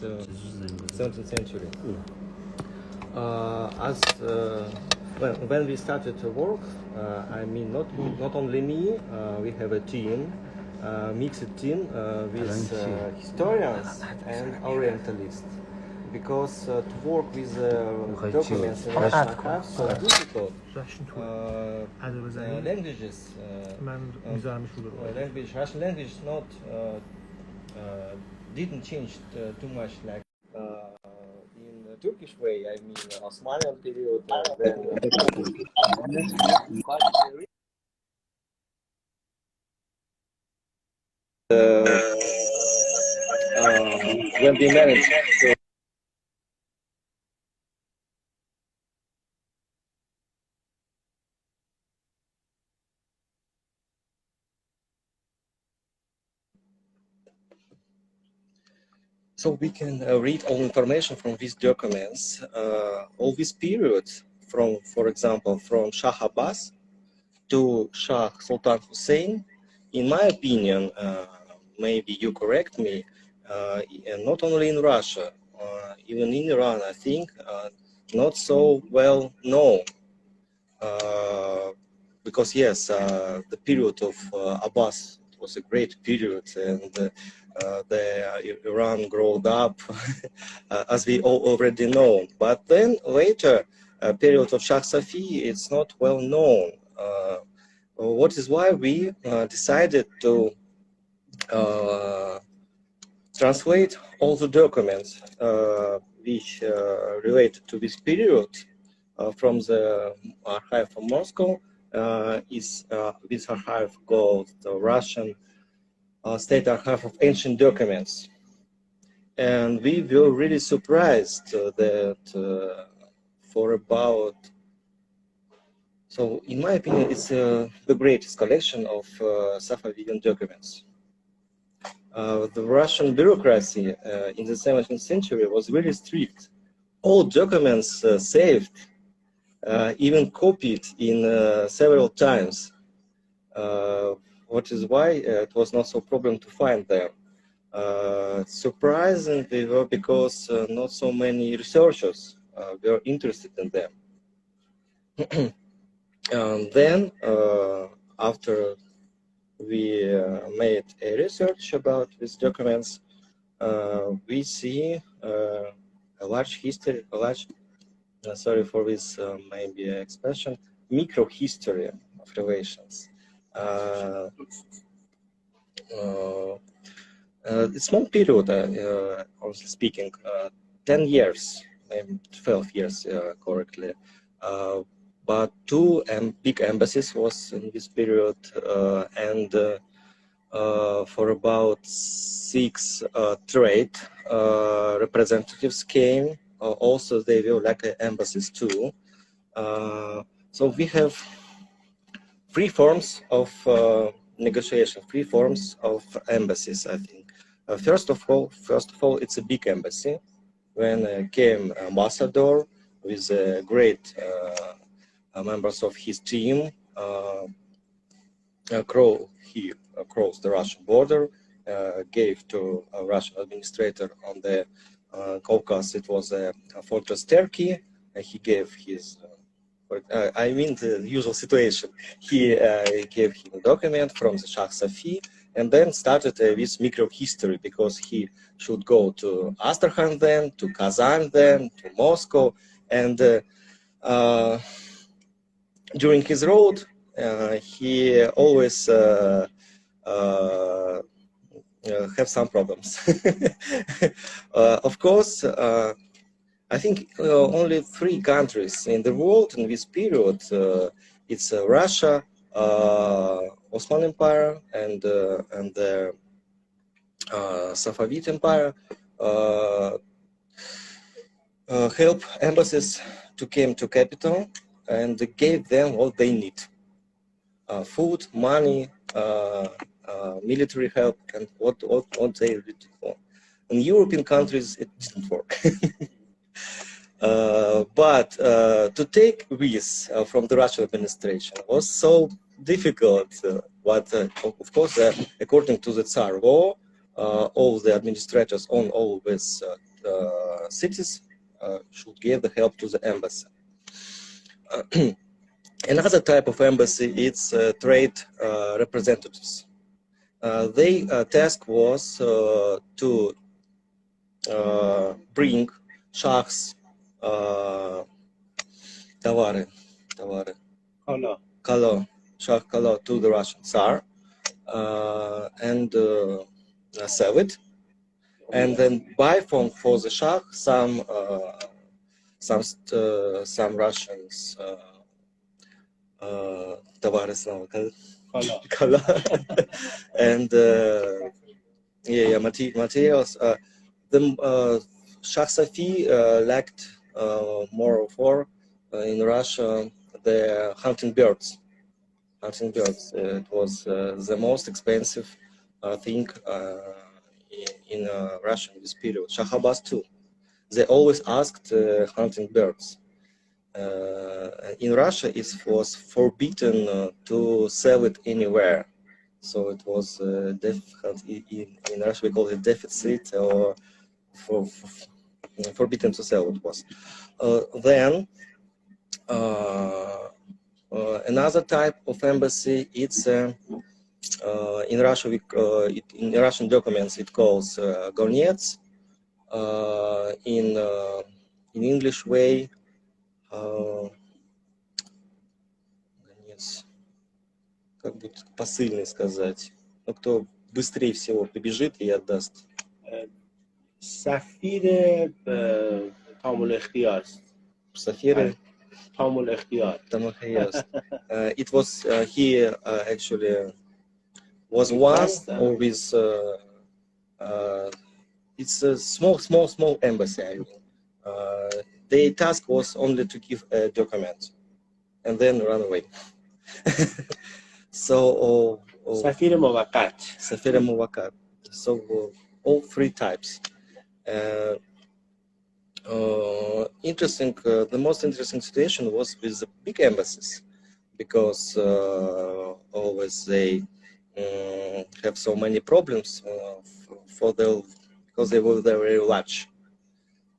the 17th century. When we started to work, I mean not only me, we have a team, mixed team with historians and orientalists, because to work with documents in Russian archives so difficult. Languages, Russian language not didn't change too much like in the Turkish way. I mean, Osmanli period. When we managed to so we can read all information from these documents, all this period from, for example, from Shah Abbas to Shah Sultan Hussein. In my opinion, maybe you correct me, and not only in Russia, even in Iran, I think, not so well known. Because yes, the period of Abbas was a great period, and Iran grew up, as we all already know. But then later, period of Shah Safi, it's not well known. What is why we decided to translate all the documents which relate to this period from the archive from Moscow. This archive called the Russian State Archive of Ancient Documents. And we were really surprised that for about, so in my opinion, it's the greatest collection of Safavidian documents. The Russian bureaucracy in the 17th century was really strict. All documents saved, even copied in several times. What is why it was not so problem to find them. Surprisingly, because not so many researchers were interested in them. And then, after we made a research about these documents, we see a large history, sorry for this maybe expression, micro-history of relations. It's small period, honestly speaking, 10 years, maybe 12 years correctly. But two big embassies was in this period, and for about 6 trade representatives came. Also, they were like embassies too. So we have 3 forms of negotiation, 3 forms of embassies, I think. First of all, it's a big embassy. When came ambassador with great members of his team, he crossed the Russian border, gave to a Russian administrator on the Caucasus, it was a fortress Turkey, and he gave his, I mean the usual situation, he gave him a document from the Shah Safi, and then started this micro-history, because he should go to Astrakhan then, to Kazan then, to Moscow, and during his road, he always have some problems. Of course, I think only 3 countries in the world in this period, it's Russia, Ottoman Empire, and the Safavid Empire, help embassies to come to capital and gave them what they need. Food, money, military help, and what they really want. In European countries, it didn't work. But to take this from the Russian administration was so difficult. But of course, according to the Tsar law, all the administrators own all these cities should give the help to the embassy. Another type of embassy is trade representatives. Their task was to bring Shah's товары, Shah Kala to the Russian Tsar and sell it, and then buy for the Shah some Russians товары снова, Kala and materials. The Shah Safi lacked more for in Russia the hunting birds. It was the most expensive thing in Russia in this period. Shah Abbas too. They always asked hunting birds. In Russia, it was forbidden to sell it anywhere. So it was in Russia we call it deficit, or forbidden to sell it was. Then another type of embassy, it's in Russia in Russian documents it calls горнец. In English way, как бы посыльный сказать, но кто быстрее всего побежит и отдаст. سفیر تامل اختیار. سفیر تامل اختیار. It was he actually was one with it's a small embassy. I mean. The task was only to give a document and then run away. So سفیر موقت. سفیر موقت. So all three types. Interesting. The most interesting situation was with the big embassies, because always they have so many problems because they were very large,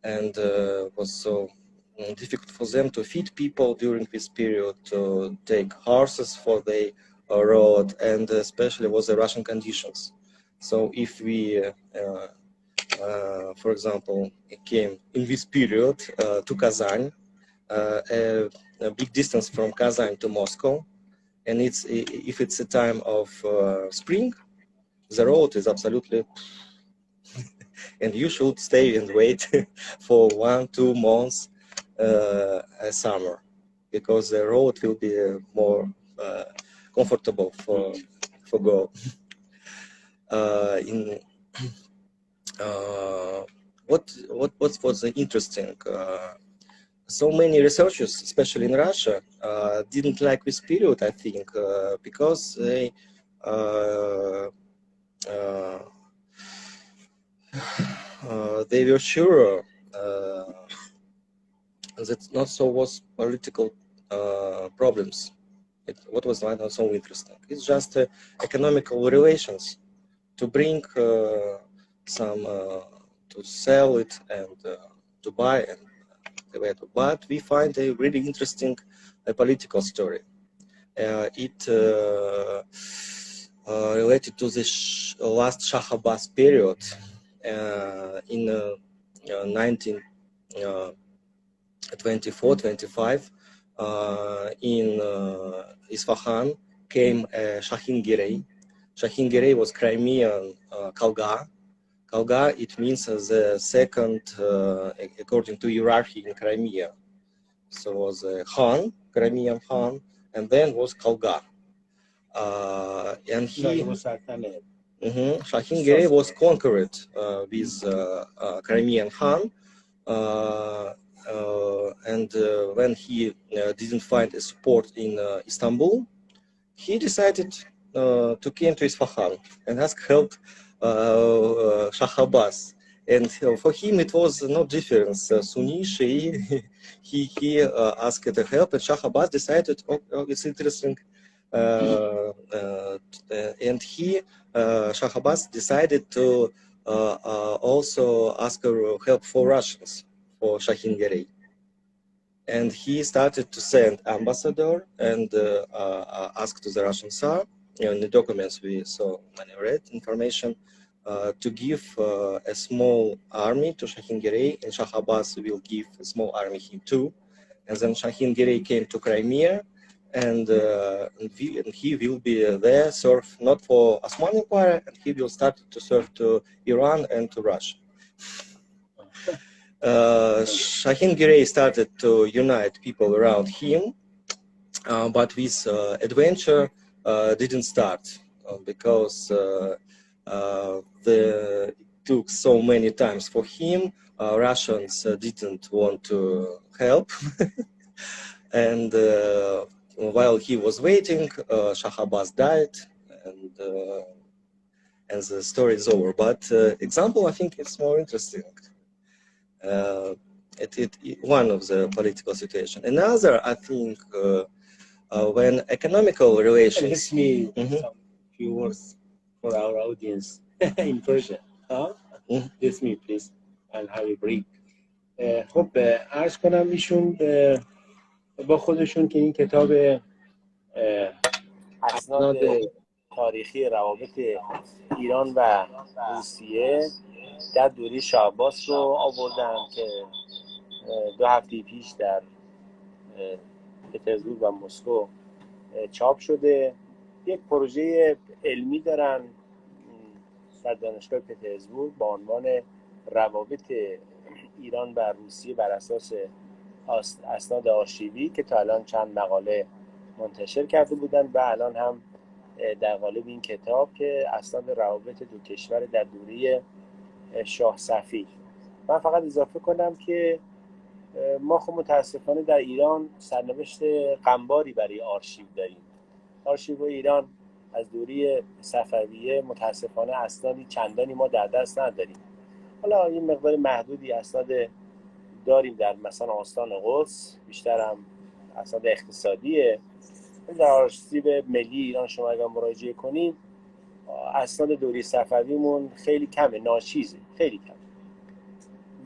and was so difficult for them to feed people during this period, to take horses for the road, and especially was the Russian conditions. So if we for example, came in this period to Kazan, a big distance from Kazan to Moscow, and if it's a time of spring, the road is absolutely, and you should stay and wait for 1-2 months summer, because the road will be more comfortable for go. What was interesting? So many researchers, especially in Russia, didn't like this period, I think, because they were sure that not so was political problems. What was not so interesting? It's just economical relations to bring some to sell it and to buy and but we find a really interesting political story. It related to the last Shah Abbas period in 1924-25 in Isfahan came Shahin Girey. Shahin Girey was Crimean Kalga. Kalga, it means the second, according to hierarchy in Crimea. So was Khan, Crimean Khan, and then was Kalga. And he, Shahin Girey was conquered with Crimean Khan, and when he didn't find a support in Istanbul, he decided to came to Isfahan and ask help Shah Abbas, and for him it was no difference, Sunni, Shia. He asked the help, and Shah Abbas decided, oh it's interesting, and Shah Abbas decided to also asked help for Russians, for Shahingeri. And he started to send ambassador and ask to the Russian Tsar, in the documents we saw when I read information, to give a small army to Shahingeri, and Shah Abbas will give a small army him too. And then Shahingeri came to Crimea, and he will be there, serve not for Osman Empire, and he will start to serve to Iran and to Russia. Shahingeri started to unite people around him, but this adventure didn't start because it took so many times for him. Russians didn't want to help. And while he was waiting, Shah Abbas died, and the story is over. But example, I think it's more interesting. One of the political situation. Another, I think, when economical relations. Let me some few words for our audience in Persian. Let me please. I'll have a break. خب عرض کنم ایشون با خودشون که این کتاب اسناد تاریخی روابط ایران و روسیه در دوره شاه عباس رو آوردن که 2 هفته پیش در پترزبورگ و مسکو چاپ شده. یک پروژه علمی دارن در دانشگاه پترزبورگ با عنوان روابط ایران و روسیه بر اساس اسناد آرشیوی که تا الان چند مقاله منتشر کرده بودن و الان هم در قالب این کتاب که اسناد روابط دو کشور در دوره شاه صفویه. من فقط اضافه کنم که ما خب متاسفانه در ایران سرنوشت غمباری برای آرشیو داریم. آرشیو ایران از دوره صفویه متاسفانه اسنادی چندانی ما در دست نداریم. حالا این مقدار محدودی اسناد داریم در مثلا آستان قدس، بیشتر هم اسناد اقتصادیه. در آرشیو ملی ایران شما اگر مراجعه کنید اسناد دوره صفویمون خیلی کمه، ناچیزه، خیلی کمه.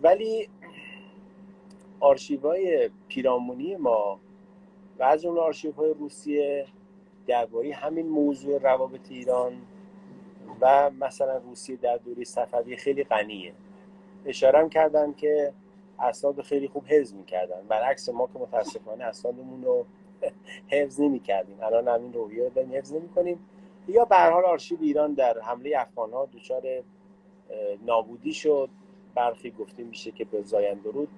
ولی آرشیوهای پیرامونی ما و از جمله آرشیوهای روسیه درباره همین موضوع روابط ایران و مثلا روسیه در دوره صفویه خیلی غنیه. اشاره هم کردن که اسناد خیلی خوب حفظ می‌کردن، برعکس ما که متاسفانه اسنادمون رو حفظ نمی‌کردیم. الان همین رویه رو داریم حفظ نمی‌کنیم. یا به هر حال آرشیو ایران در حمله افغان‌ها دچار نابودی شد. برخی گفته میشه که به زایندرود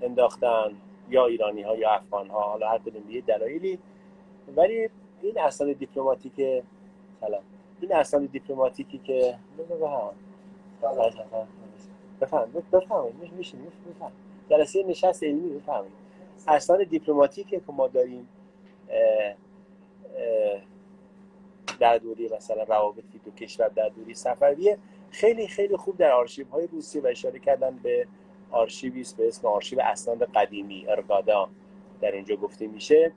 انداختن یا ایرانی‌ها یا افغان‌ها، حالا هر کدوم به دلایلی. ولی این اسناد دیپلماتیک این اسناد دیپلماتیکی که بفهمید میشه جلسه نشست علمی بفهمید اسناد دیپلماتیکی که ما داریم در دوره مثلا روابط دو کشور در دوره صفویه خیلی خیلی خوب در آرشیوهای روسیه و اشاره کردن به آرشیوی به اسم آرشیو اسناد قدیمی ارگادا در اینجا گفته میشه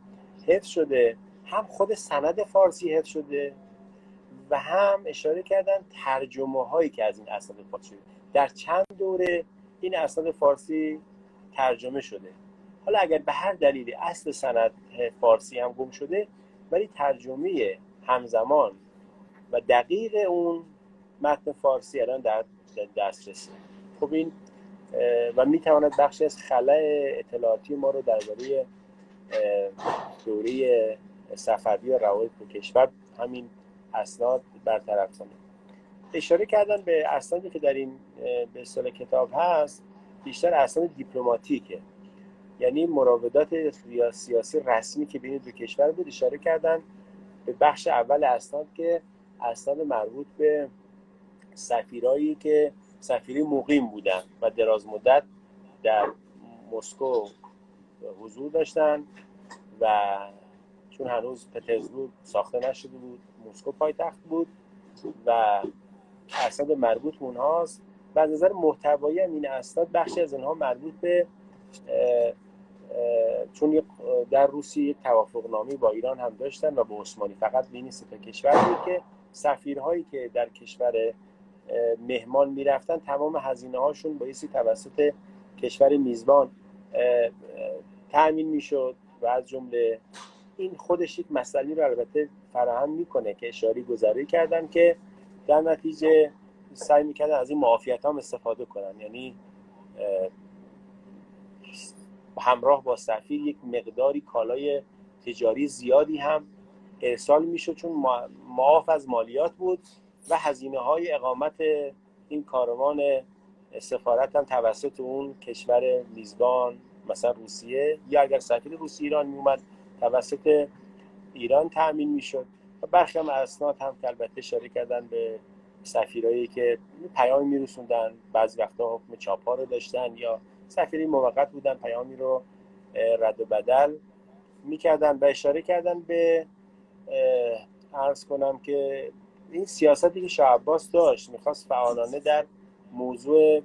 حفظ شده. هم خود سند فارسی حفظ شده و هم اشاره کردن ترجمه هایی که از این اسناد فارسی شده. در چند دوره این اسناد فارسی ترجمه شده. حالا اگر به هر دلیلی اصل سند فارسی هم گم شده ولی ترجمه همزمان و دقیق اون متن فارسی الان در دسترسه. خب این و میتواند بخشی از خلأ اطلاعاتی ما رو درباره دوره صفویه و روابط دو کشور همین اسناد برطرف کنه. اشاره کردن به اسنادی که در این به اصطلاح کتاب هست بیشتر اسناد دیپلماتیکه، یعنی مراودات سیاسی رسمی که بین دو کشور بود. اشاره کردن به بخش اول اسناد که اسناد مربوط به سفیرایی که سفیری مقیم بودن و دراز مدت در مسکو حضور داشتن و چون هنوز پترزبورگ ساخته نشده بود مسکو پایتخت بود و اسناد مربوط به اونهاست و از نظر محتوایی هم این اسناد بخشی از اونها مربوط به چون در روسیه یک توافقنامه با ایران هم داشتن و با عثمانی، فقط بین سه تا کشور بود که سفیرهایی که در کشور مهمان میرفتن تمام هزینه هاشون بایستی توسط کشور میزبان تأمین میشد و از جمله این خودش یک مسئله رو البته فراهم میکنه که اشاره گذاری کردن که در نتیجه سعی میکردن از این معافیت هم استفاده کنن، یعنی همراه با سفیر یک مقداری کالای تجاری زیادی هم ارسال میشد چون معاف از مالیات بود و هزینه های اقامت این کاروان سفارت هم توسط اون کشور میزبان مثلا روسیه یا اگر سفیر روسیه ایران میومد توسط ایران تأمین میشد. و برخی هم اسناد هم که البته اشاره کردن به سفیرایی که پیامی میرسوندن، بعضی وقتا حکم چاپ‌ها رو داشتن یا سفیری موقت بودن پیامی رو رد و بدل میکردن و اشاره کردن به عرض کنم که این سیاستی که شاه عباس داشت، میخواست فعالانه در موضوع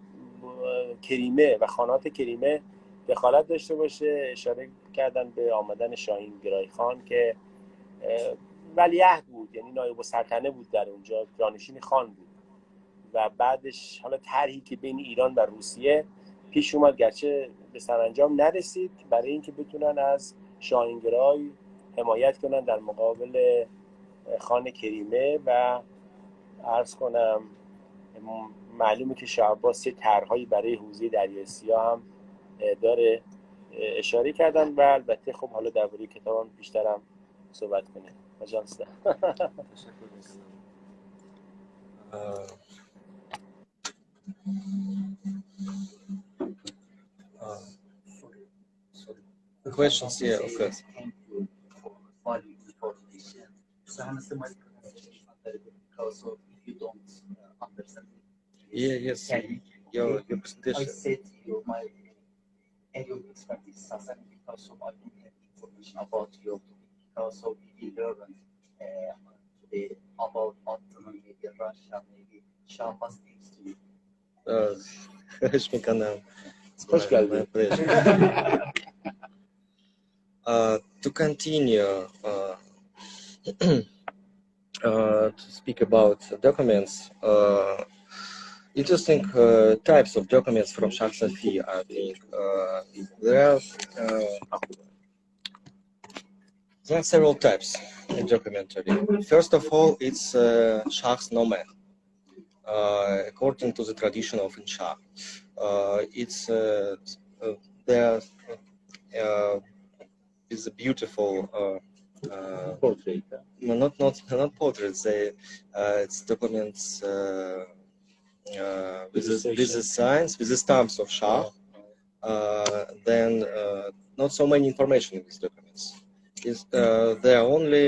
کریمه و خانات کریمه دخالت داشته باشه. اشاره کردن به آمدن شاهین گرای خان که ولیعهد بود، یعنی نایب السلطنه بود در اونجا، جانشین خان بود و بعدش حالا طرحی که بین ایران و روسیه پیش اومد گرچه به سرانجام نرسید برای اینکه بتونن از شاهین گرای حمایت کنن در مقابل خان کریمه و عرض کنم معلومه که شاه عباس طرح‌هایی برای حوزه دریای سیاه هم داره. اشاره کردن و البته خب حالا درباره کتابم بیشترم صحبت کنه. مجانس ده. The questions, yeah, of course. Yeah, yes, your presentation. I said to you, my area of expertise, because of I don't have information about you, because of we learned today about autonomy, Russia, maybe Shah was next to you. Hoş geldin. To continue to speak about documents, interesting types of documents from Shah Safi, I think. There are several types in documentary. First of all, it's Shah's nomen. According to the tradition of Shah, it's there is a beautiful portrait. Not portraits. It's documents with the signs, with the stamps of Shah. Then not so many information in these documents. They are only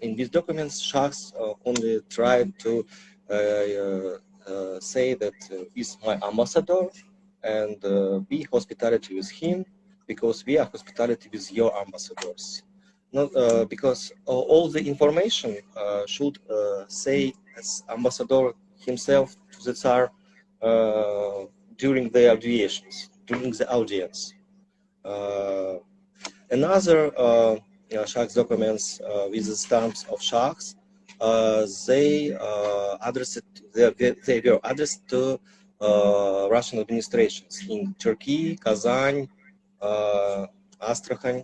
in these documents. Shahs only tried to say that he's my ambassador and be hospitality with him because we are hospitality with your ambassadors. Not because all the information should say as ambassador himself to the Tsar during the audiences, during the audience. Another Shah's documents with the stamps of Shahs, they were addressed to Russian administrations in Turkey, Kazan, Astrakhan,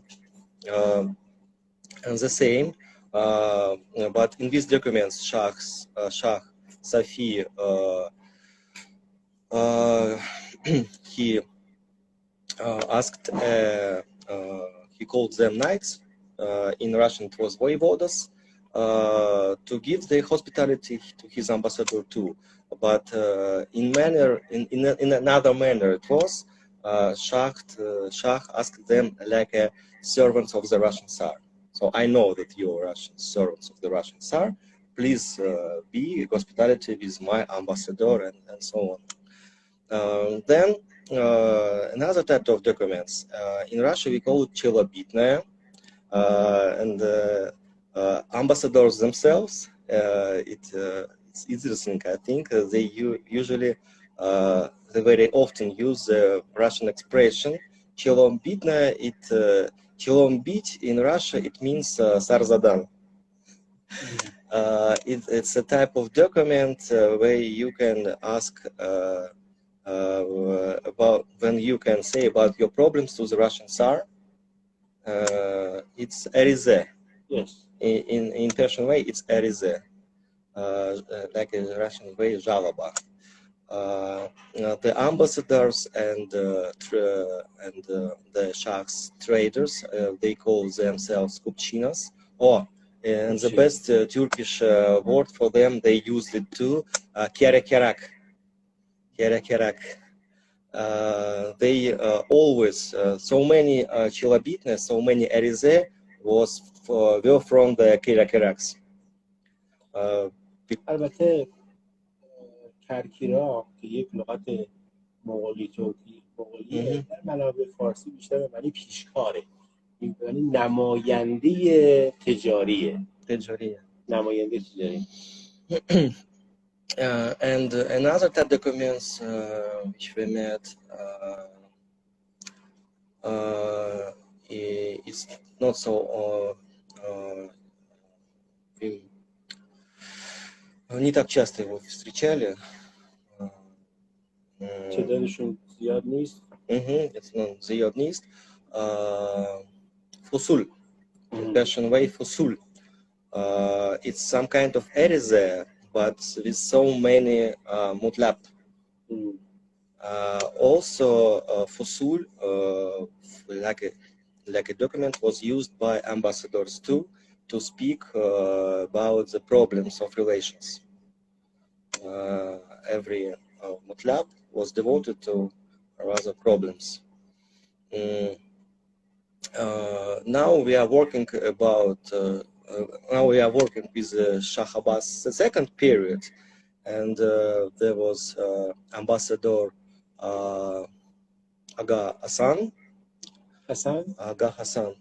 and the same. But in these documents, Shah Safi he asked. He called them knights. In Russian, it was voivodas. To give the hospitality to his ambassador too, but in another manner it was Shah asked them like a servants of the Russian Tsar. So I know that you are Russian servants of the Russian Tsar. Please be hospitality with my ambassador and so on. Then another type of documents in Russia we call it челобитная, and ambassadors themselves, it's interesting. I think they usually they very often use the Russian expression челобитная. Челобить in Russia it means сарзадан. It's a type of document where you can ask about, when you can say about your problems to the Russian Tsar. It's Arize. Yes. In Persian way, it's Arize. Like a Russian way, Жалоба. The ambassadors and the Shah's traders, they call themselves kupchinas, and the best Turkish word for them, they used it too, kerekerak. They always, so many Chilabitne, so many Arize were from the kerekeraks. البته کرکیرا که یک لغت مغولی مغولیه در منابع فارسی بیشتر به معنی پیشکاره، یعنی نماینده تجاریه. نماینده تجاری. And another type documents which we met is not so не так часто его встречали. تعدادشون زیاد نیست. زیاد نیست. فصول. Persian way فصول. It's some kind of Arize, but with so many mutlab. Also, فصول, like a document, was used by ambassadors too, to speak about the problems of relations. Every mutlab was devoted to other problems. Now we are working about. Now we are working with Shah Abbas' second period, and there was Ambassador Aga Hassan. Aga Hassan.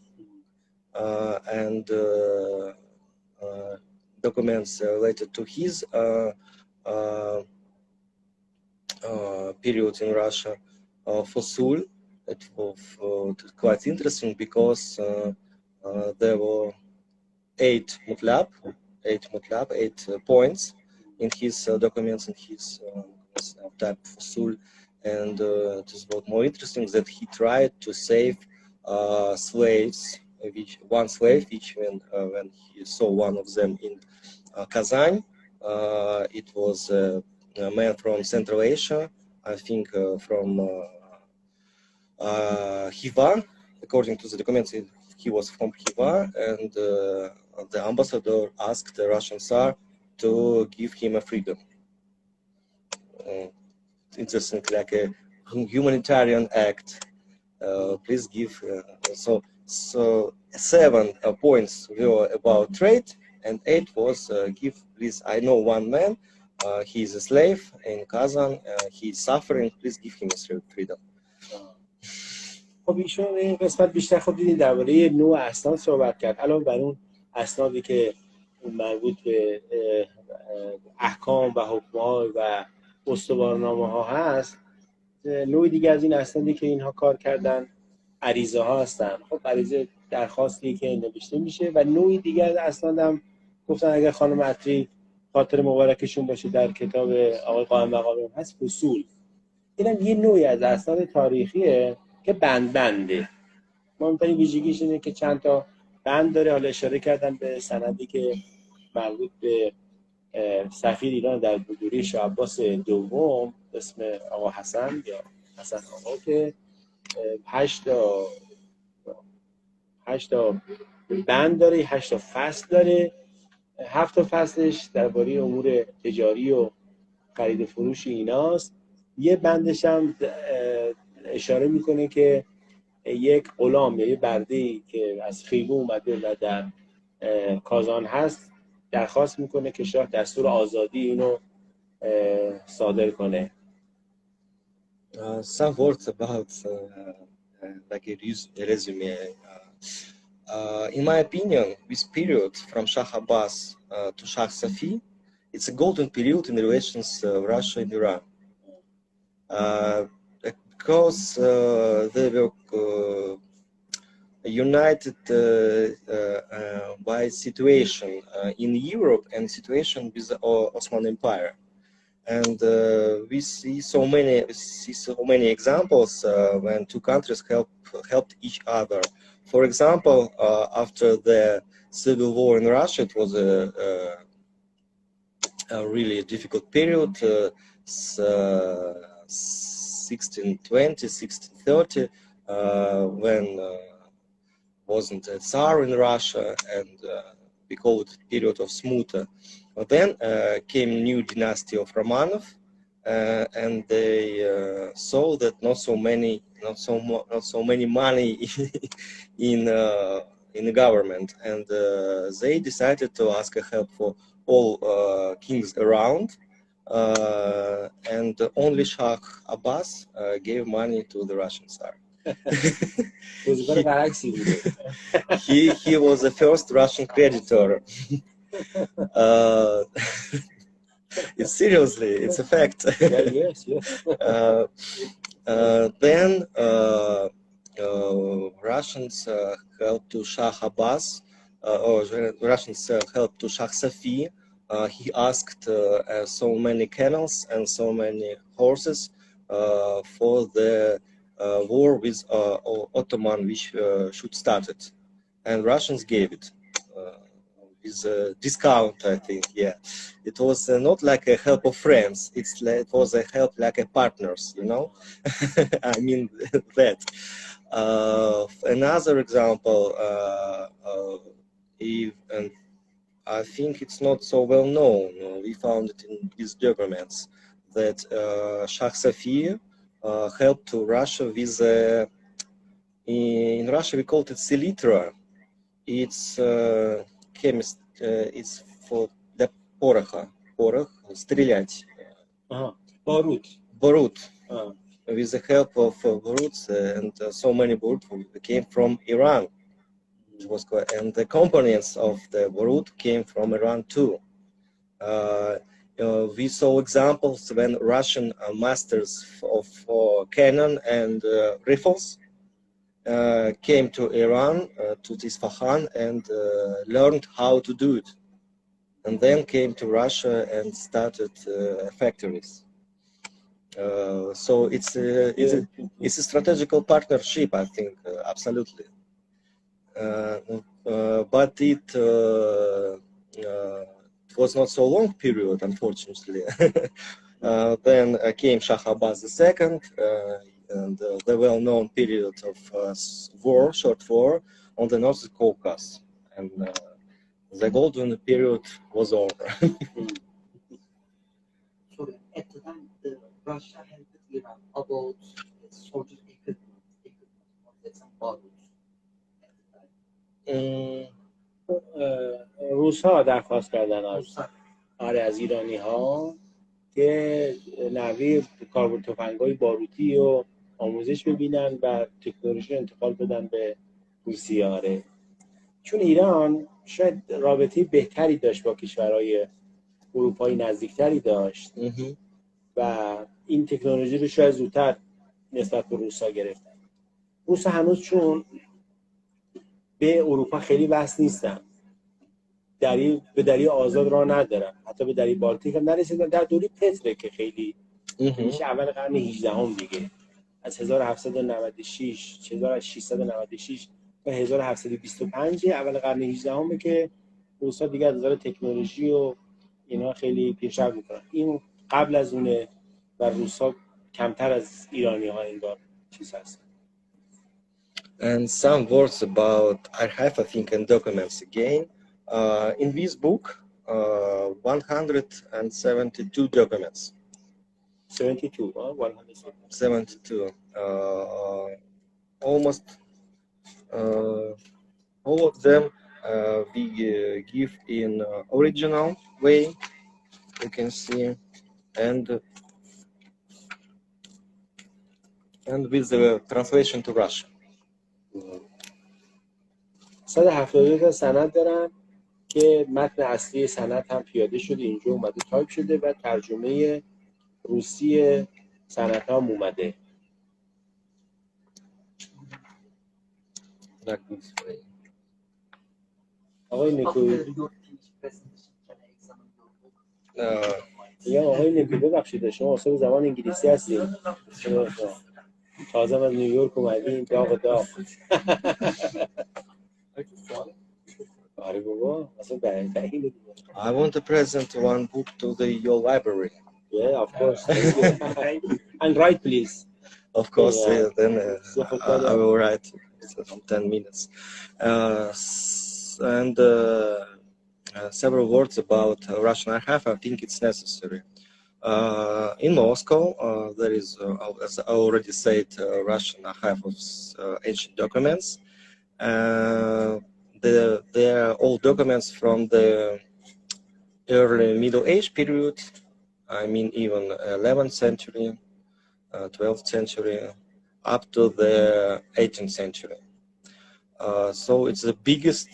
And documents related to his period in Russia. Fosul, it was quite interesting because there were 8 points in his documents, in his type Fosul, and it is what more interesting that he tried to save slaves, one slave, which when he saw one of them in Kazan, it was a man from Central Asia, I think from Hiva. According to the documents, he was from Hiva, and the ambassador asked the Russian Tsar to give him a freedom. Interesting, like a humanitarian act. Please give. So 7 points were about trade, and 8 was give. Please, I know one man. He is a slave in Kazan. He is suffering. Please give him his freedom. خب ایشون این قسمت بیشتر خب دیدین درباره نوع اسناد صحبت کرد. الان بر اون اسنادی که مربوط به احکام و حکم‌ها و استوارنامه‌ها هست، نوع دیگه از این اسنادی که اینها کار کردن عریضه ها هستن. خب عریضه درخواستی که نوشته میشه و نوعی دیگه از اسناد هم گفتن اگر خانم عطری خاطر مبارکشون باشه در کتاب آقای قائم مقام هست فصول. اینم یه نوعی از اسناد تاریخیه که بنده. مهمترین ویژگیش اینه که چند تا بند داره. حالا اشاره کردن به سندی که مربوط به سفیر ایران در دوره شاه عباس دوم اسم آقا حسن یا حسن آقا که 8 تا بند داره، 8 تا فصل داره. 7 تا فصلش درباره امور تجاری و خرید و فروش ایناست. یه بندش هم اشاره میکنه که یک غلام یا یه برده‌ای که از خیبه اومده و در کازان هست درخواست میکنه که شاه دستور آزادی اینو صادر کنه. Some words about like a resume. In my opinion, this period from Shah Abbas to Shah Safi, it's a golden period in relations Russia and Iran. Because there were united by situation in Europe and situation with the Ottoman Empire. And we see so many examples when two countries helped each other. For example, after the civil war in Russia, it was a really difficult period, 1620, 1630, when wasn't a Tsar in Russia, and we call it period of Smuta. But then came new dynasty of Romanov, and they saw that not so many money in the government, and they decided to ask help for all kings around, and only Shah Abbas gave money to the Russian Tsar. he was the first Russian creditor. It's seriously, it's a fact. Yes. Then Russians helped to Shah Abbas, or Russians helped to Shah Safi. He asked so many camels and so many horses for the war with Ottoman, which should start it, and Russians gave it with a discount, I think. Yeah, it was not like a help of friends. It was a help like a partners, you know. I mean that. Another example, and I think it's not so well known. We found it in these documents that Shah Safi helped to Russia with in Russia we called it selitra. It's chemist. It's for the порох, стрелять. Barut. With the help of baruts, and so many baruts came from Iran. It was and the components of the barut came from Iran too. We saw examples when Russian masters of cannon and rifles came to Iran, to Isfahan, and learned how to do it, and then came to Russia and started factories. So it's a strategical partnership, I think, absolutely. But it was not so long period, unfortunately. Then came Shah Abbas II, and the well-known period of short war on the North Caucasus, and the golden period was over. So at the time, Russia helped Iran about soldier equipment some baruts. روس ها درخواست کردن از ایرانی ها که نحوه کاربرد تفنگ‌های باروتی و آموزش ببینن و تکنولوژی انتقال بدن به روسیه. چون ایران شاید رابطه بهتری داشت با کشورهای اروپایی، نزدیکتری داشت و این تکنولوژی رو شاید زودتر نسبت به روس‌ها گرفتن. روس هنوز چون به اروپا خیلی وصل نیستن، به دریا آزاد راه ندارن، حتی به دریا بالتیک هم نرسیدن. در دوره پتر که خیلی میشه اول قرن 18 دیگه، از 1796 1696 تا 1725 اول قرن 18 که روس‌ها دیگه از نظر تکنولوژی و اینا خیلی پیشرفت میکنن. این قبل از اونه و روس‌ها کمتر از ایرانی‌ها انگار چیز هست. And some words about archive, I think, and documents again. In this book, 172 documents. 72, 172. Almost all of them we give in original way, you can see, and with the translation to Russian. 172 تا سند دارم که متن اصلی سند هم پیاده شده، اینجا اومده تایپ شده و ترجمه روسی سند هم اومده. like this way. آقای نکوی After your teaching presentation, can I examine your book? یا آقای نکوی ببخشید شما استاد زبان انگلیسی هستید. تازه از نیویورک اومدین داغ. آره بابا اصلا بعید. I want to present one book to your library. Yeah, of course. And write, please. Of course, Yeah. then I will write in 10 minutes. And several words about Russian archive. I think it's necessary. In Moscow, there is, as I already said, Russian archive of ancient documents. They are all documents from the early Middle Age period. I mean, even 11th century, 12th century, up to the 18th century. So it's the biggest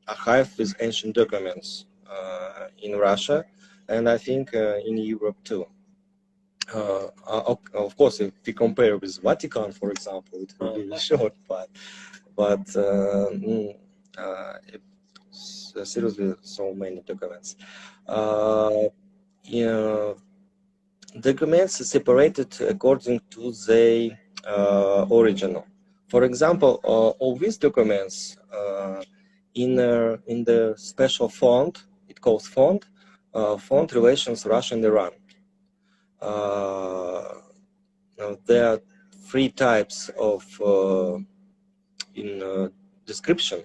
archive with ancient documents in Russia, and I think in Europe too. Of course, if we compare with Vatican, for example, it will be short, but it's seriously so many documents. Documents are separated according to the original. For example, all these documents in the special font, it calls font relations Russia and Iran. There are three types of description,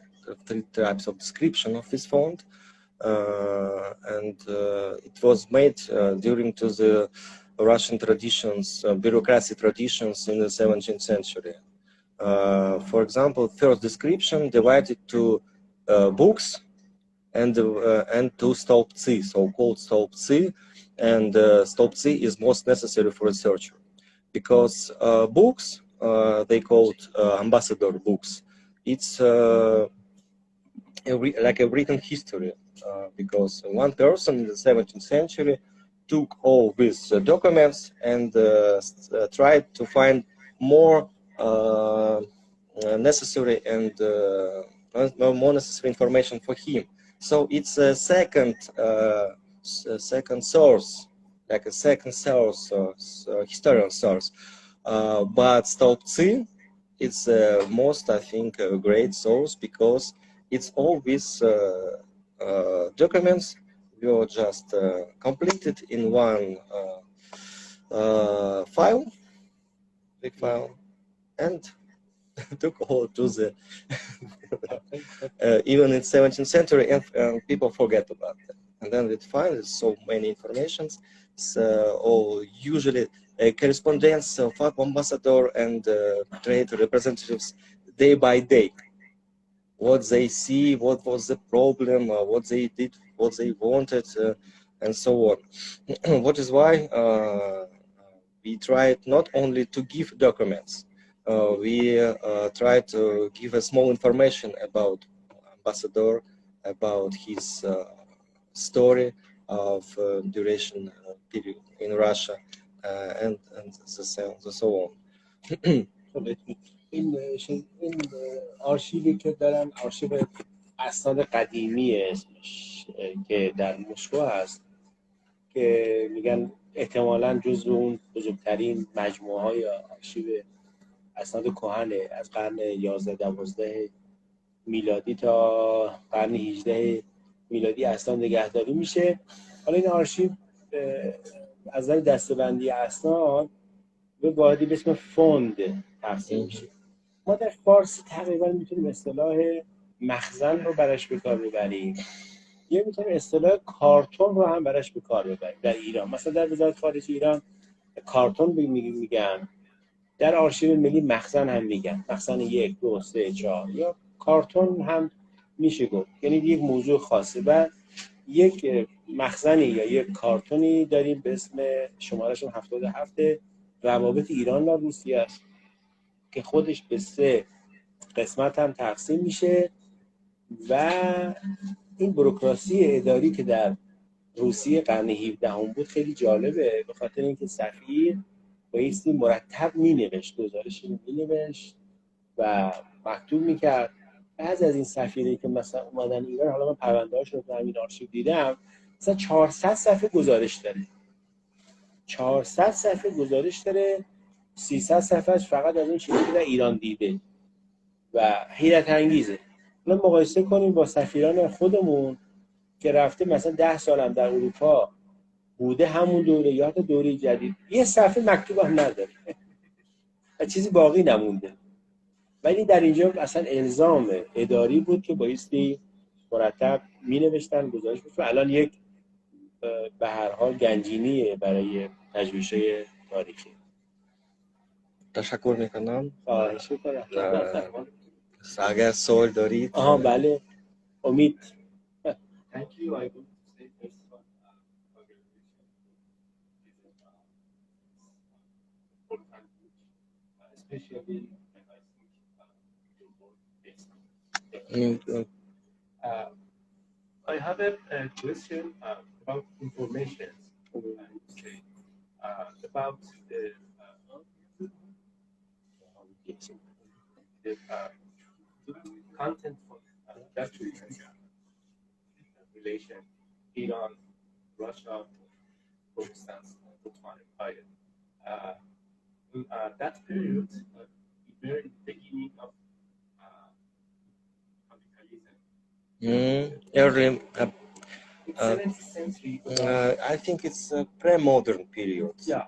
three types of description of this font, and it was made during to the Russian traditions, bureaucracy traditions in the 17th century. For example, first description divided to books and to stolpцы, so-called stolpцы, and stolpцы is most necessary for researcher, because books they called ambassador books. It's like a written history, because one person in the 17th century took all these documents and tried to find more necessary and more necessary information for him. So it's a second source, like a second source, historian source. But stolpцы, it's most, I think, a great source, because it's all these documents were just completed in one file, big file, and took all to the even in 17th century, and people forget about that. And then we find so many informations. All usually correspondence of ambassador and trade representatives day by day. What they see, what was the problem, what they did, what they wanted, and so on. What is why we tried not only to give documents, we try to give a small information about ambassador, about his story of duration period in Russia, and so on. این آرشیوی که دارن، آرشیو اسناد قدیمی اسمش که در مسکو هست، که میگن احتمالاً جزو اون بزرگترین مجموعه های آرشیو اسناد کهنه، از قرن 11-12 میلادی تا قرن 18 میلادی اسناد نگهداری میشه. حالا این آرشیو از نظر دسته‌بندی اسناد به واحدی به اسم فوند تقسیم میشه. ما در فارسی تقریبا میتونیم اصطلاح مخزن رو براش به کار ببریم، یا میتونیم اصطلاح کارتون رو هم براش به کار ببریم. در ایران مثلا در وزارت خارجه ایران کارتون میگن، در آرشیو ملی مخزن هم میگن، مخزن 1 2 3 4 یا کارتون هم میشه گفت، یعنی یک موضوع خاصه. و یک مخزنی یا یک کارتونی داریم به اسم شمارهشون 77 روابط ایران و روسیه است که خودش به 3 قسمت هم تقسیم میشه. و این بوروکراسی اداری که در روسیه قرن 17 هم بود خیلی جالبه، به خاطر اینکه سفیر بایستی مرتب مینوشت، گزارش مینوشت و مکتوب میکرد. بعضی از این سفیرایی که مثلا اومدن ایران، حالا من پرونده‌هاش رو تو همین آرشیو دیدم، مثلا 400 صفحه گزارش داره، 400 صفحه گزارش داره، 300 صفحهش فقط از اون چیزی که در ایران دیده و حیرت انگیزه. حالا مقایسه کنیم با سفیران خودمون که رفته مثلا 10 سال هم در اروپا بوده، همون دوره یا حتی دوره جدید، یه صفحه مکتوب هم نداره و چیزی باقی نمونده. ولی در اینجا اصلا الزام اداری بود که بایستی مرتب می نوشتن، گزارش بود. الان یک به هر حال گنجینیه برای پژوهش‌های تاریخی. تشکر میکنم. خواهش میکنم. اگر سوال دارید. بله، امید. Thank you. I would say first one, especially when I think your work based. I have a question about information. About the content for that relation, Iran, Russia, for instance, Ottoman Empire. That period, the very beginning of capitalism. Early. 17th century. I think it's a pre-modern period. Yeah.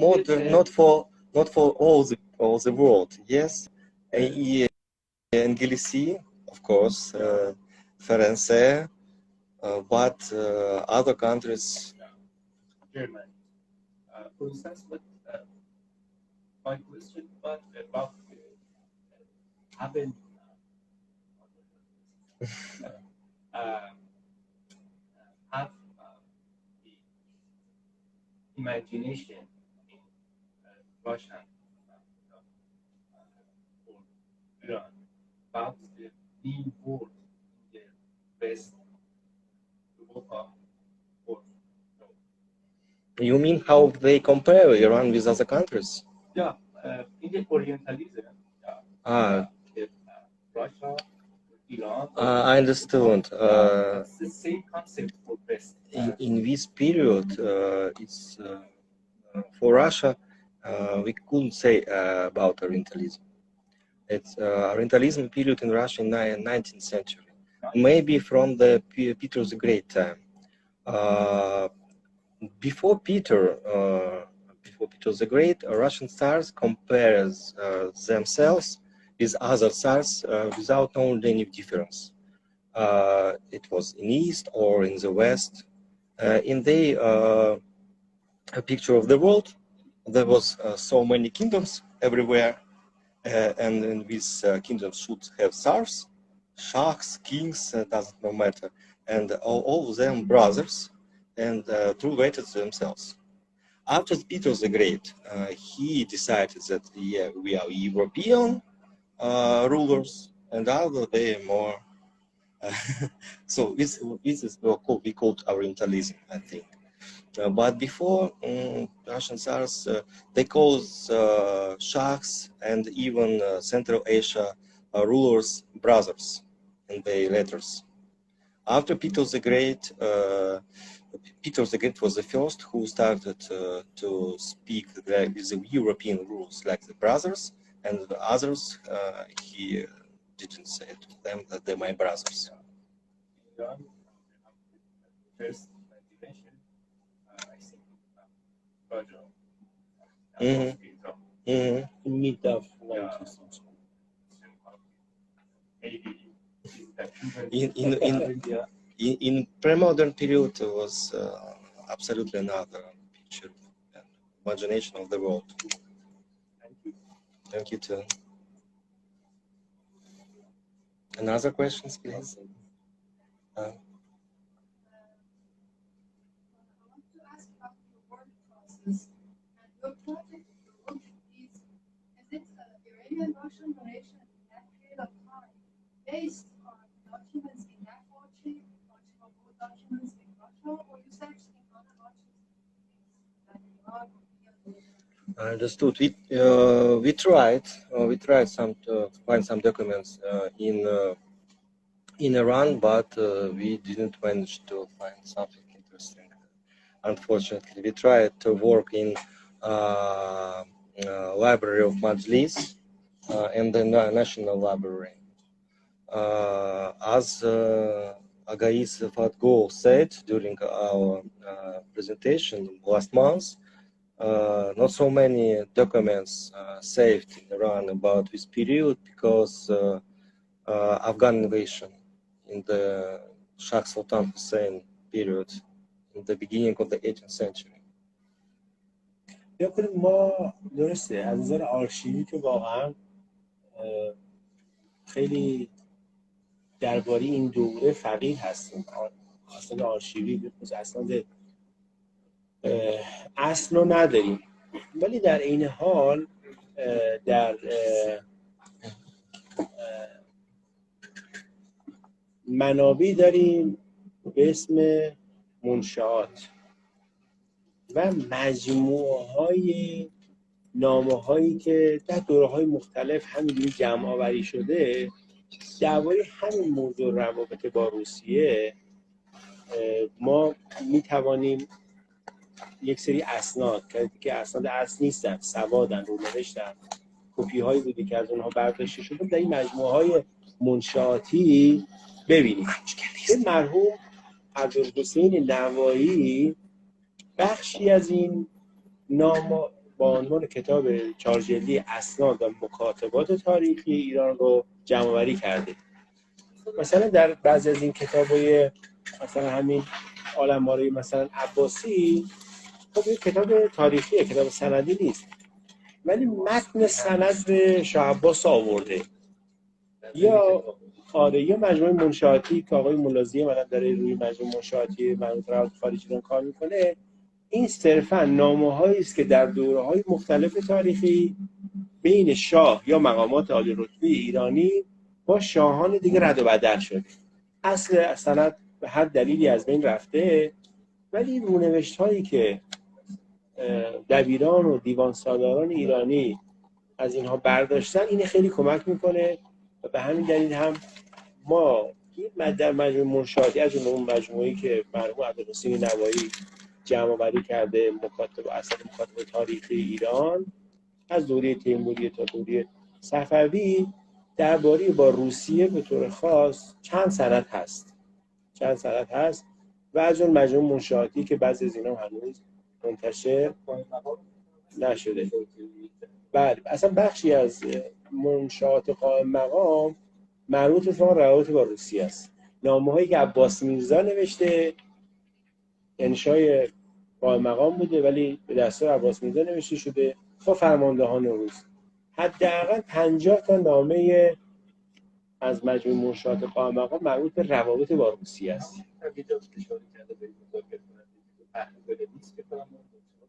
Modern, not for all the world. Yes. İngilizce, of course, Fransız, but other countries. Germany. For instance, but my question about having have the imagination in Russian or Iran about the new world in the West Europa world. You mean how they compare Iran with other countries? Yeah, in the Orientalism, Russia, Iran. I understand. It's the same concept for West. In this period, it's for Russia. We couldn't say about Orientalism. It's Orientalism period in Russia in the 19th century, maybe from the Peter the Great time. Before Peter the Great, Russian Tsars compares themselves with other Tsars without knowing any difference. It was in East or in the West. In the picture of the world, there was so many kingdoms everywhere, and these kingdoms should have Tsars, shahs, kings, doesn't no matter, and all of them brothers, and true-weighted themselves. After Peter the Great, he decided that we are European rulers, and other they are more. So this is what we called Orientalism, I think. But before Russian Tsars, they called shahs and even Central Asia rulers brothers in their letters. After Peter the Great, Peter the Great was the first who started to speak with the European rulers like the brothers, and the others he didn't say to them that they're my brothers. First dimension, I think, Roger. Mid of 19th century. Maybe In pre-modern period, it was absolutely another picture and imagination of the world. Thank you. Thank you too. Another questions, please. I want to ask about your work process and your project. Is it Iranian-Russian relation in that period of time based on documents in that archive or documents in Russia, or you searched in other archives that Iran or Understood. We tried some to find some documents in Iran, but we didn't manage to find something interesting. Unfortunately, we tried to work in Library of Majlis and the National Library. As Agais Fatgo said during our presentation last month, not so many documents saved in Iran about this period because Afghan invasion in the Shah Sultan Hussein period in the beginning of the 18th century. یا کنیم ما درسته از نظر آرشیوی که واقعا خیلی درباره این دوره فقیر هستیم. اصلا آرشیوی اصلا اصل رو نداریم، ولی در این حال در منابعی داریم به اسم منشآت و مجموعه های نامه هایی که در دوره های مختلف همینجوری جمع آوری شده درباره همین موضوع روابط با روسیه. ما می توانیم یک سری اسناد که اسناد اصل نیستن، سوادن، رو نوشتن، کپی هایی بوده که از اونها برداشته شده در این مجموعه های منشآتی ببینیم. این مرحوم عبدالحسین نوایی بخشی از این نامه با عنوان کتاب 4 جلدی اسناد و مکاتبات تاریخی ایران رو جمع آوری کرده. مثلا در بعضی از این کتاب‌های مثلا همین عالم‌آرای مثلا عباسی، خب این کتاب تاریخیه، کتاب سندی نیست، ولی متن سند به شاه عباس آورده. یا یا مجموعه منشآتی که آقای ملازی مثلا داره روی مجموعه منشآتی مربوط به روابط خارجی ایران کار میکنه، این صرفاً نامه‌هایی است که در دوره‌های مختلف تاریخی بین شاه یا مقامات عالی رتبه ایرانی با شاهان دیگه رد و بدل شده. اصل سند به هر دلیلی از بین رفته، ولی رونوشت‌هایی که دبیران و دیوان سالاران ایرانی از اینها برداشتن این خیلی کمک میکنه و به همین دلیل هم ما در مجموعه منشآتی از اون مجموعه‌ای که مرحوم عبدالحسین نوایی جمع‌آوری کرده، مکاتبات تاریخی ایران از دوره تیموری تا دوره صفوی درباره با روسیه به طور خاص چند سند هست و از اون مجموعه منشآتی که بعضی از اینا هنوز منتشر نشده. بله، اصلا بخشی از منشآت قائم مقام مربوط به روابط با روسیه است. نامه‌هایی که عباس میرزا نوشته انشای قائم مقام بوده، ولی به دستور عباس میرزا نوشته شده با فرماندهان روس. حداقل 50 تا نامه از مجموعه منشآت قائم مقام مربوط به روابط با روسیه است.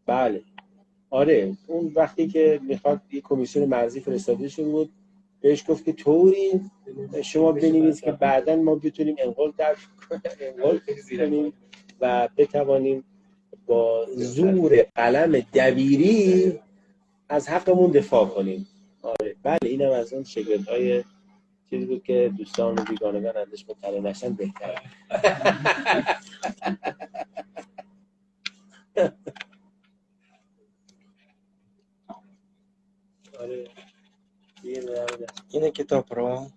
بله، آره، اون وقتی که میخواد یک کمیسیون مرزی فرستاده شده بود، بهش گفت که طوری شما بنویس که بعداً ما بتونیم انقلاب کنیم و بتوانیم با زور قلم دبیری از حقمون دفاع کنیم. آره، بله، اینم از اون شگفت‌های چیزی بود که دوستان و بیگانگان ازش مطلع نشن بهتره. آره، اینه کتاب رو